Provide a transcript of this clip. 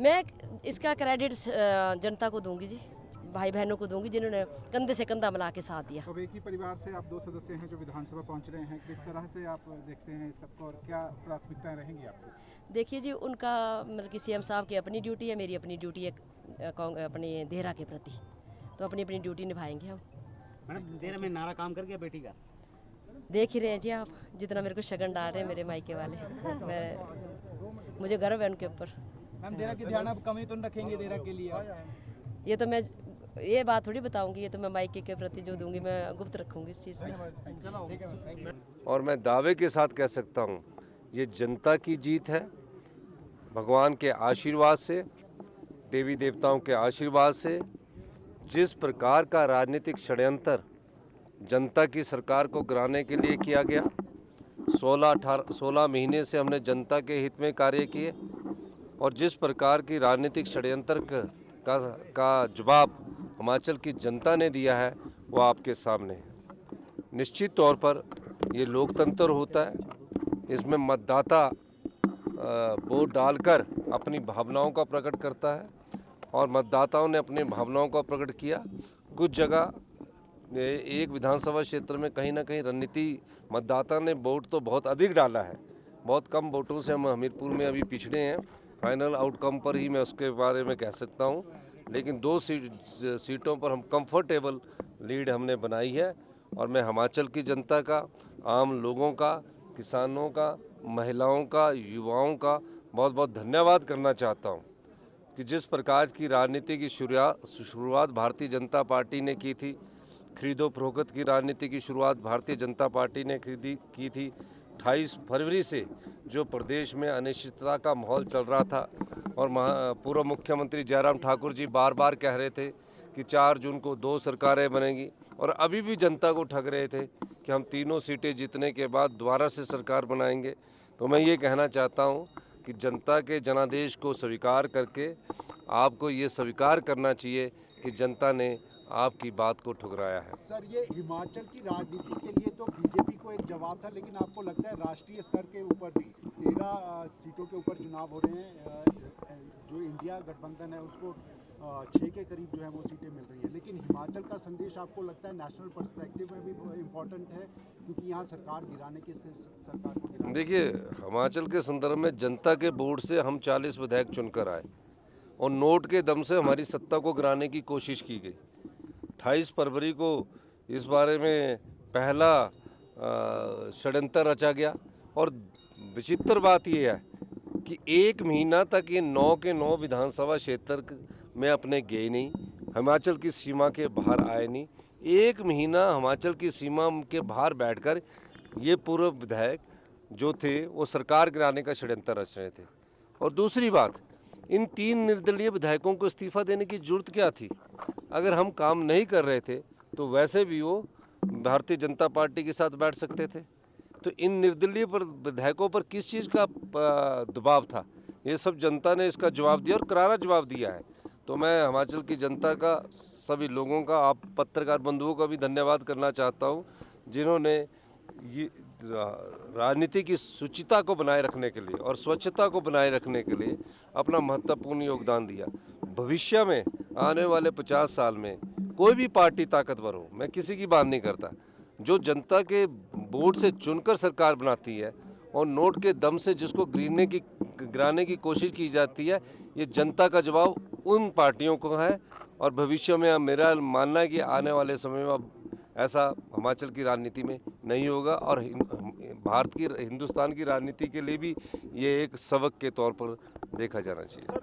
मैं इसका क्रेडिट जनता को दूंगी जी, भाई बहनों को दूंगी जिन्होंने कंधे से कंधा मिला के साथ दिया। अब एक ही परिवार से आप 2 सदस्य हैं जो विधानसभा पहुंच रहे हैं, किस तरह से आप देखते हैं इस सबको और क्या प्राथमिकताएं रहेंगी आपकी? देखिए जी, उनका मतलब कि सीएम साहब की अपनी ड्यूटी है, मेरी अपनी ड्यूटी है अपने देहरा के प्रति, तो अपनी अपनी ड्यूटी निभाएंगे हम। मैडम, देहरा में नारा काम कर गया बेटी का? देख ही रहे हैं जी आप, जितना मेरे को शगन डाल रहे हैं मेरे मायके वाले, मुझे गर्व है उनके ऊपर। मैम, देहरा की ध्यान आप कमी तो रखेंगे देहरा के लिए? ये तो मैं ये बात थोड़ी बताऊंगी, ये तो मैं मायके के प्रति जो दूंगी मैं गुप्त रखूंगी इस चीज़ को। और मैं दावे के साथ कह सकता हूँ, ये जनता की जीत है। भगवान के आशीर्वाद से, देवी देवताओं के आशीर्वाद से, जिस प्रकार का राजनीतिक षड्यंत्र जनता की सरकार को गिराने के लिए किया गया, 16 महीने से हमने जनता के हित में कार्य किए और जिस प्रकार की राजनीतिक षड्यंत्र का जवाब हिमाचल की जनता ने दिया है वो आपके सामने है। निश्चित तौर पर ये लोकतंत्र होता है, इसमें मतदाता वोट डालकर अपनी भावनाओं का प्रकट करता है और मतदाताओं ने अपनी भावनाओं का प्रकट किया। कुछ जगह एक विधानसभा क्षेत्र में कहीं ना कहीं रणनीति मतदाता ने वोट तो बहुत अधिक डाला है, बहुत कम वोटों से हम हमीरपुर में अभी पिछड़े हैं। फाइनल आउटकम पर ही मैं उसके बारे में कह सकता हूं, लेकिन 2 सीटों पर हम कंफर्टेबल लीड हमने बनाई है और मैं हिमाचल की जनता का, आम लोगों का, किसानों का, महिलाओं का, युवाओं का बहुत बहुत धन्यवाद करना चाहता हूं कि जिस प्रकार की राजनीति की शुरुआत भारतीय जनता पार्टी ने की थी, खरीदो फरोख्त की राजनीति की शुरुआत भारतीय जनता पार्टी ने की थी। 28 फरवरी से जो प्रदेश में अनिश्चितता का माहौल चल रहा था और पूर्व मुख्यमंत्री जयराम ठाकुर जी बार बार कह रहे थे कि 4 जून को 2 सरकारें बनेंगी और अभी भी जनता को ठग रहे थे कि हम 3 सीटें जीतने के बाद दोबारा से सरकार बनाएंगे। तो मैं ये कहना चाहता हूँ कि जनता के जनादेश को स्वीकार करके आपको ये स्वीकार करना चाहिए कि जनता ने आपकी बात को ठुकराया है। सर, ये हिमाचल की राजनीति के लिए तो बीजेपी को एक जवाब था, लेकिन आपको लगता है राष्ट्रीय स्तर के ऊपर भी 13 सीटों के ऊपर चुनाव हो रहे हैं, जो इंडिया गठबंधन है उसको 6 के करीब जो है वो सीटें मिल रही हैं, लेकिन हिमाचल का संदेश आपको लगता है नेशनल पर्सपेक्टिव में भी इम्पोर्टेंट है, क्योंकि यहाँ सरकार गिराने के सरकार को देखिए, हिमाचल के संदर्भ में जनता के वोट से हम 40 विधायक चुनकर आए और नोट के दम से हमारी सत्ता को गिराने की कोशिश की गई। 28 फरवरी को इस बारे में पहला षड्यंत्र रचा गया और विचित्र बात यह है कि 1 महीना तक ये 9 के 9 विधानसभा क्षेत्र में अपने गए नहीं, हिमाचल की सीमा के बाहर आए नहीं। 1 महीना हिमाचल की सीमा के बाहर बैठकर ये पूर्व विधायक जो थे वो सरकार गिराने का षड्यंत्र रच रहे थे। और दूसरी बात, इन 3 निर्दलीय विधायकों को इस्तीफा देने की जरूरत क्या थी? अगर हम काम नहीं कर रहे थे तो वैसे भी वो भारतीय जनता पार्टी के साथ बैठ सकते थे। तो इन निर्दलीय विधायकों पर किस चीज़ का दबाव था? ये सब जनता ने इसका जवाब दिया और करारा जवाब दिया है। तो मैं हिमाचल की जनता का, सभी लोगों का, आप पत्रकार बंधुओं का भी धन्यवाद करना चाहता हूँ जिन्होंने ये राजनीति की शुचिता को बनाए रखने के लिए और स्वच्छता को बनाए रखने के लिए अपना महत्वपूर्ण योगदान दिया। भविष्य में आने वाले 50 साल में कोई भी पार्टी ताकतवर हो, मैं किसी की बात नहीं करता, जो जनता के वोट से चुनकर सरकार बनाती है और नोट के दम से जिसको गिराने की कोशिश की जाती है, ये जनता का जवाब उन पार्टियों को है। और भविष्य में मेरा मानना है कि आने वाले समय में अब ऐसा हिमाचल की राजनीति में नहीं होगा और हिंदुस्तान की राजनीति के लिए भी ये एक सबक के तौर पर देखा जाना चाहिए।